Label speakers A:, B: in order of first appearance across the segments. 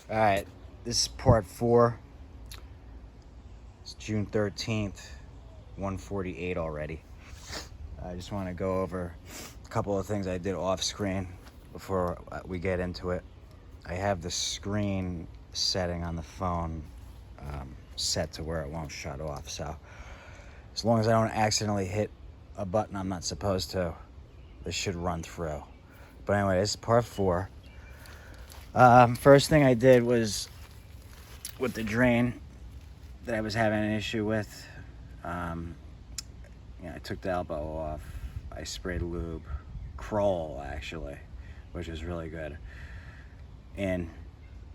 A: All right, this is part 4. It's June 13th, 1:48 already. I just want to go over a couple of things I did off screen before we get into it. I have the screen setting on the phone set to where it won't shut off, so as long as I don't accidentally hit a button I'm not supposed to, this should run through. But anyway, this is part 4. First thing I did was with the drain that I was having an issue with. I took the elbow off. I sprayed lube, Kroll actually, which is really good, and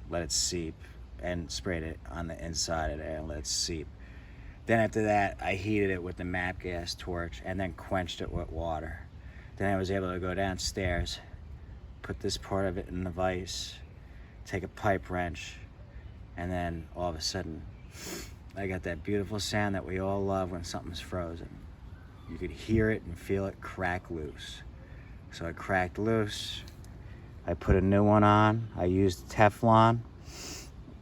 A: let it seep, and sprayed it on the inside of there and let it seep. Then after that, I heated it with the MAP gas torch and then quenched it with water. Then I was able to go downstairs, put this part of it in the vise, take a pipe wrench, and then all of a sudden, I got that beautiful sound that we all love when something's frozen. You could hear it and feel it crack loose. So it cracked loose. I put a new one on. I used Teflon,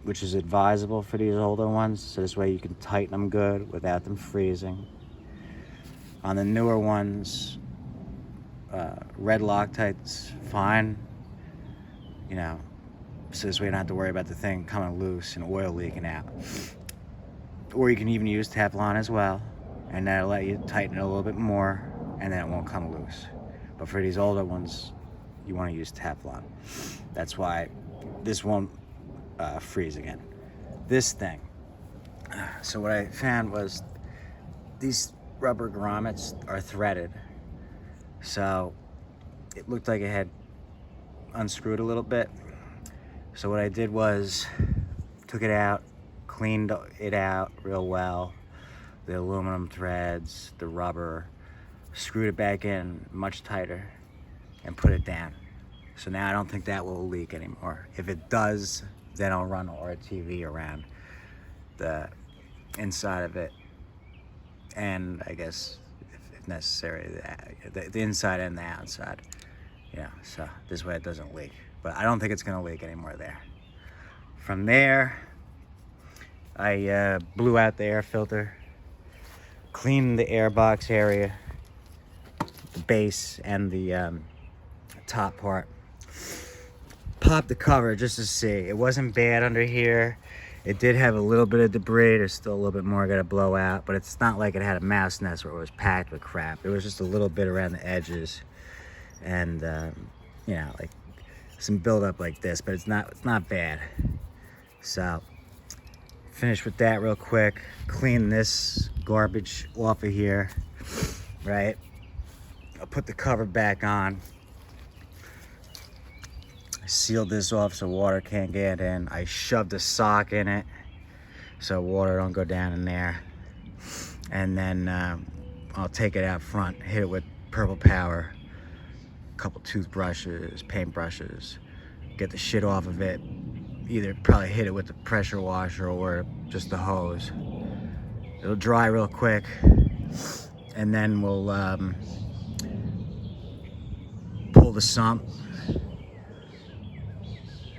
A: which is advisable for these older ones, so this way you can tighten them good without them freezing. On the newer ones, red Loctite's fine, so this way you don't have to worry about the thing coming loose and oil leaking out. Or you can even use Teflon as well, and that'll let you tighten it a little bit more, and then it won't come loose. But for these older ones, you want to use Teflon. That's why this won't freeze again. This thing. So what I found was these rubber grommets are threaded. So it looked like it had unscrewed a little bit. So what I did was took it out, cleaned it out real well, the aluminum threads, the rubber, screwed it back in much tighter, and put it down. So now I don't think that will leak anymore. If it does, then I'll run RTV around the inside of it, and I guess if necessary, the inside and the outside. So this way it doesn't leak. But I don't think it's gonna leak anymore there. From there, I blew out the air filter, cleaned the air box area, the base and the top part. Popped the cover just to see. It wasn't bad under here. It did have a little bit of debris. There's still a little bit more I gotta blow out, but it's not like it had a mouse nest where it was packed with crap. It was just a little bit around the edges, and like some buildup like this, but it's not bad. So finish with that real quick. Clean this garbage off of here, right? I'll put the cover back on. I sealed this off so water can't get in. I shoved a sock in it so water don't go down in there. And then I'll take it out front, hit it with Purple Power, a couple toothbrushes, paintbrushes, get the shit off of it. Either probably hit it with the pressure washer or just the hose. It'll dry real quick, and then we'll pull the sump.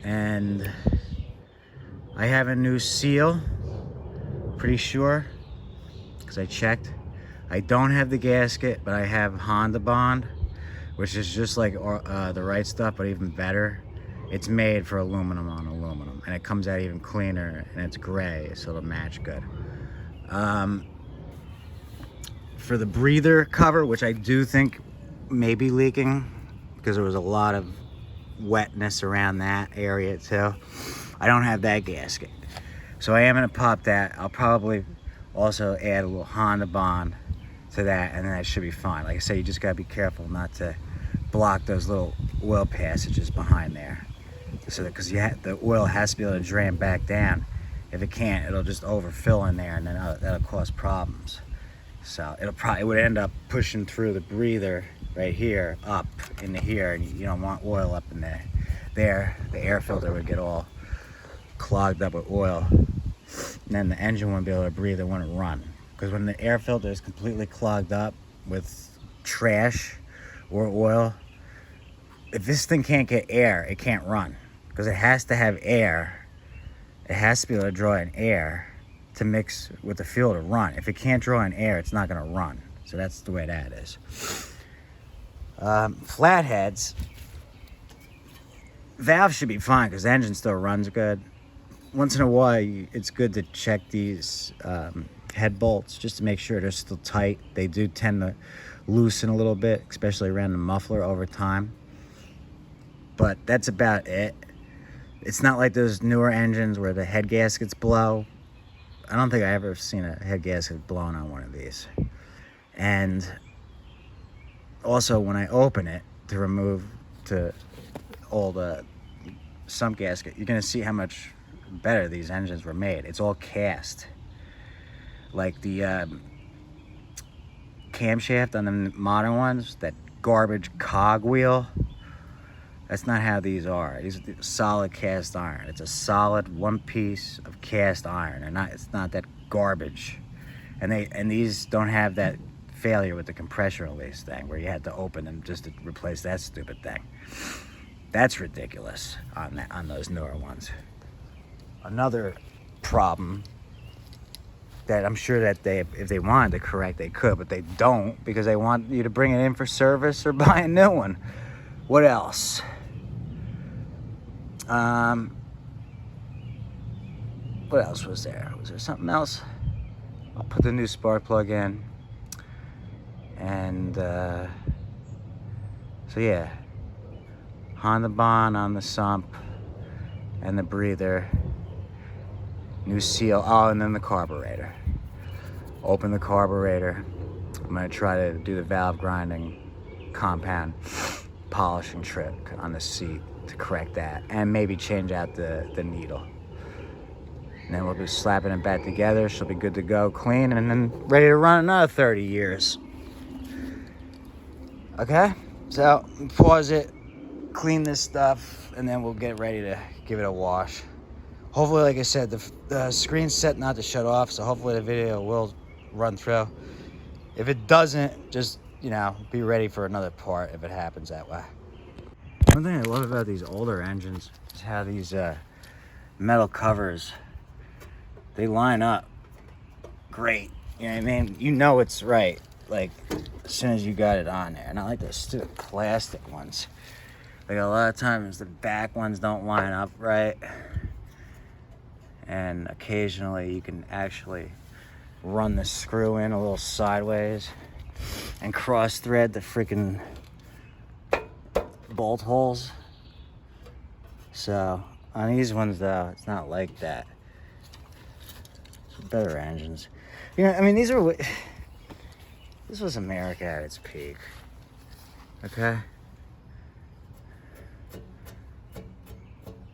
A: And I have a new seal, pretty sure, because I checked. I don't have the gasket, but I have Honda Bond, which is just like the right stuff, but even better. It's made for aluminum on aluminum, and it comes out even cleaner, and it's gray, so it'll match good. For the breather cover, which I do think may be leaking, because there was a lot of wetness around that area too, I don't have that gasket. So I am gonna pop that. I'll probably also add a little Honda Bond to that, and then that should be fine. Like I said, you just gotta be careful not to block those little oil passages behind there. So that, because the oil has to be able to drain back down. If it can't, it'll just overfill in there, and then that'll cause problems. So it would end up pushing through the breather right here up into here, and you don't want oil up in there. The air filter would get all clogged up with oil, and then the engine wouldn't be able to breathe. It wouldn't run, because when the air filter is completely clogged up with trash or oil, if this thing can't get air, it can't run, because it has to have air it has to be able to draw in air to mix with the fuel to run. If it can't draw in air, it's not going to run. So that's the way that is. Flatheads, valve should be fine because the engine still runs good. Once in a while, it's good to check these head bolts just to make sure they're still tight. They do tend to loosen a little bit, especially around the muffler over time. But that's about it. It's not like those newer engines where the head gaskets blow. I don't think I ever seen a head gasket blown on one of these. And also, when I open it to remove all the sump gasket, you're gonna see how much better these engines were made. It's all cast. Like the camshaft on the modern ones, that garbage cog wheel, that's not how these are. These are solid cast iron. It's a solid one piece of cast iron, and it's not that garbage. And these don't have that failure with the compressor release thing where you had to open them just to replace that stupid thing. That's ridiculous on those newer ones. Another problem that I'm sure that if they wanted to correct, they could, but they don't because they want you to bring it in for service or buy a new one. What else? What else was there? Was there something else? I'll put the new spark plug in. And so yeah, Honda bond on the sump and the breather, new seal, oh, and then the carburetor. Open the carburetor. I'm gonna try to do the valve grinding compound polishing trick on the seat to correct that, and maybe change out the needle. And then we'll be slapping it back together. She'll be good to go, clean, and then ready to run another 30 years. Okay, so pause it, clean this stuff, and then we'll get ready to give it a wash. Hopefully, like I said, the screen's set not to shut off, so hopefully the video will run through. If it doesn't, just, be ready for another part if it happens that way. One thing I love about these older engines is how these metal covers, they line up great. You know what I mean? You know it's right, like, as soon as you got it on there. Not like those stupid plastic ones. Like, a lot of times the back ones don't line up right. And occasionally you can actually run the screw in a little sideways and cross thread the freaking bolt holes. So on these ones though, it's not like that. Better engines. This was America at its peak. Okay?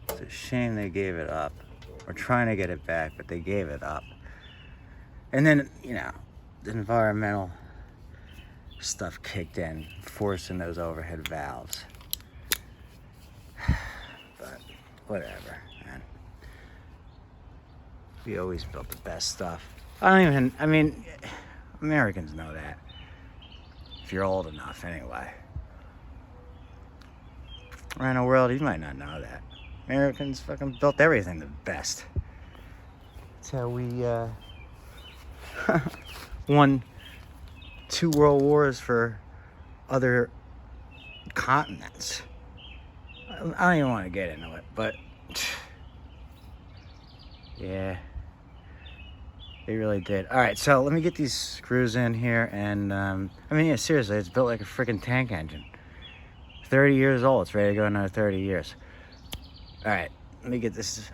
A: It's a shame they gave it up. We're trying to get it back, but they gave it up. And then, the environmental stuff kicked in, forcing those overhead valves. But whatever, man. We always built the best stuff. Americans know that. If you're old enough, anyway. Around the world, you might not know that. Americans fucking built everything the best. That's how we won 2 world wars for other continents. I don't even want to get into it, but yeah, they really did. All right, so let me get these screws in here, and seriously, it's built like a freaking tank engine. 30 years old. It's ready to go another 30 years. All right, let me get this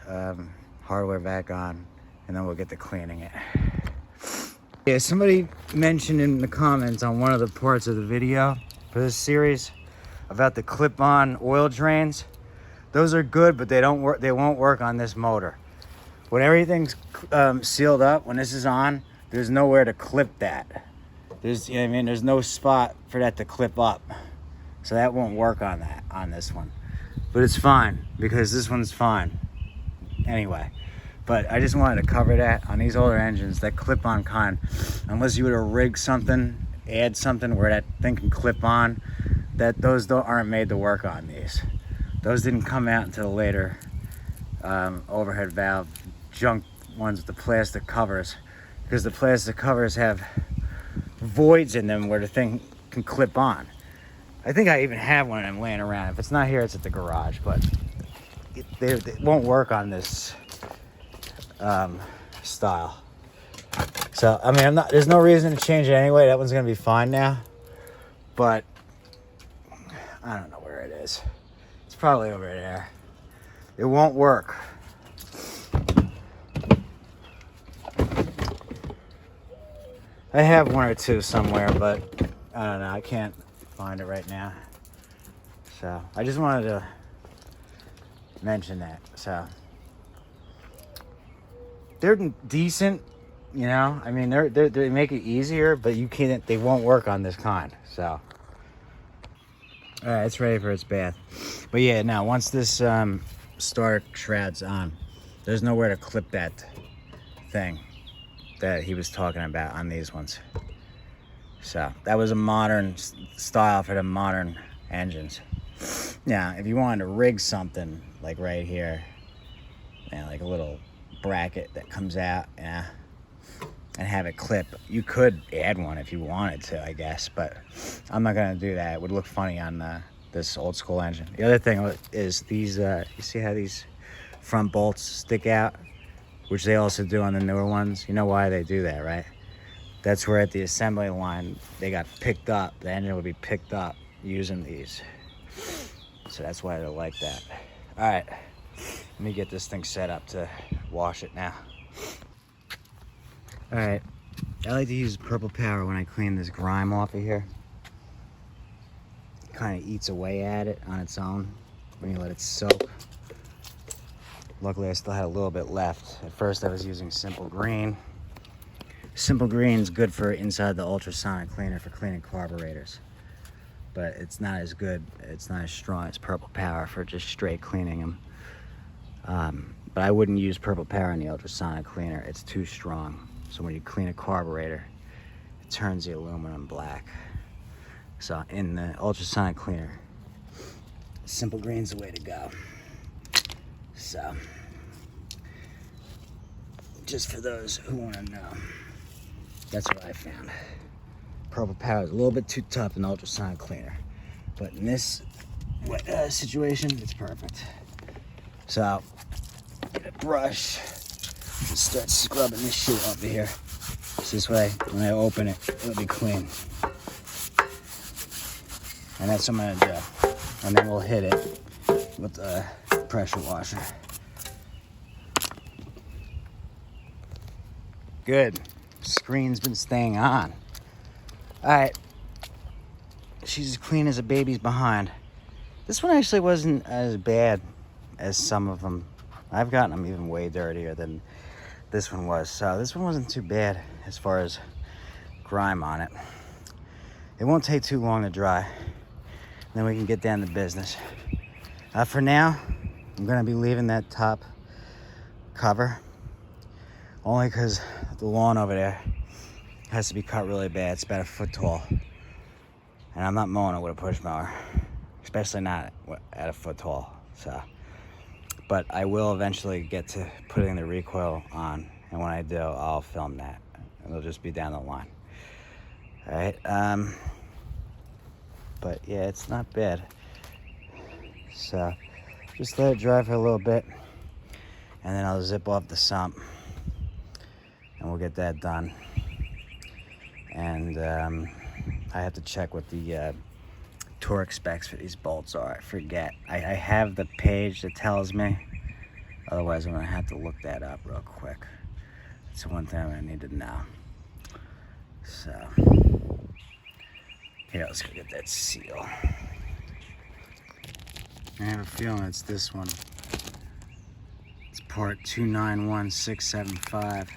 A: hardware back on, and then we'll get to cleaning it. Yeah, somebody mentioned in the comments on one of the parts of the video for this series about the clip-on oil drains. Those are good, but they don't work. They won't work on this motor. When everything's sealed up, when this is on, there's nowhere to clip that. There's no spot for that to clip up, so that won't work on this one. But it's fine because this one's fine anyway. But I just wanted to cover that on these older engines, that clip-on kind, unless you were to rig something, add something where that thing can clip on, those aren't made to work on these. Those didn't come out until later overhead valve junk ones with the plastic covers, because the plastic covers have voids in them where the thing can clip on. I think I even have one of them laying around. If it's not here, it's at the garage, but it won't work on this style. So, I mean, there's no reason to change it anyway. That one's gonna be fine now, but I don't know where it is. It's probably over there. It won't work. I have one or two somewhere, but I don't know. I can't find it right now. So I just wanted to mention that. So they're decent, you know. I mean, they make it easier, but you can't. They won't work on this kind. So all right, it's ready for its bath. But yeah, now once this starter shroud's on, there's nowhere to clip that thing that he was talking about on these ones. So that was a modern style for the modern engines. Now, if you wanted to rig something like right here, like a little bracket that comes out, and have it clip, you could add one if you wanted to, I guess, but I'm not gonna do that. It would look funny on this old school engine. The other thing is these, you see how these front bolts stick out, which they also do on the newer ones. You know why they do that, right? That's where at the assembly line, they got picked up. The engine would be picked up using these. So that's why they're like that. All right, let me get this thing set up to wash it now. All right, I like to use purple power when I clean this grime off of here. It kind of eats away at it on its own when you let it soak. Luckily, I still had a little bit left. At first, I was using Simple Green. Simple Green's good for inside the ultrasonic cleaner for cleaning carburetors, but it's not as good. It's not as strong as Purple Power for just straight cleaning them. But I wouldn't use Purple Power in the ultrasonic cleaner. It's too strong. So when you clean a carburetor, it turns the aluminum black. So in the ultrasonic cleaner, Simple Green's the way to go. So, just for those who want to know, that's what I found. Purple Power is a little bit too tough in the ultrasonic cleaner, but in this situation, it's perfect. So, get a brush and start scrubbing this shit up here. So this way, when I open it, it'll be clean. And that's what I'm gonna do. And then we'll hit it with the pressure washer. Good. Screen's been staying on. All right. She's as clean as a baby's behind. This one actually wasn't as bad as some of them. I've gotten them even way dirtier than this one was. So this one wasn't too bad as far as grime on it. It won't take too long to dry. Then we can get down to business. For now, I'm gonna be leaving that top cover only because the lawn over there has to be cut really bad. It's about 1 foot tall, and I'm not mowing it with a push mower, especially not at 1 foot tall. So, but I will eventually get to putting the recoil on, and when I do, I'll film that. It'll just be down the line. All right. But yeah, it's not bad. So just let it dry for a little bit, and then I'll zip off the sump, and we'll get that done. And I have to check what the torque specs for these bolts are. I forget. I have the page that tells me. Otherwise, I'm gonna have to look that up real quick. It's the one thing I need to know. So here, let's go get that seal. I have a feeling it's this one. It's part 291675.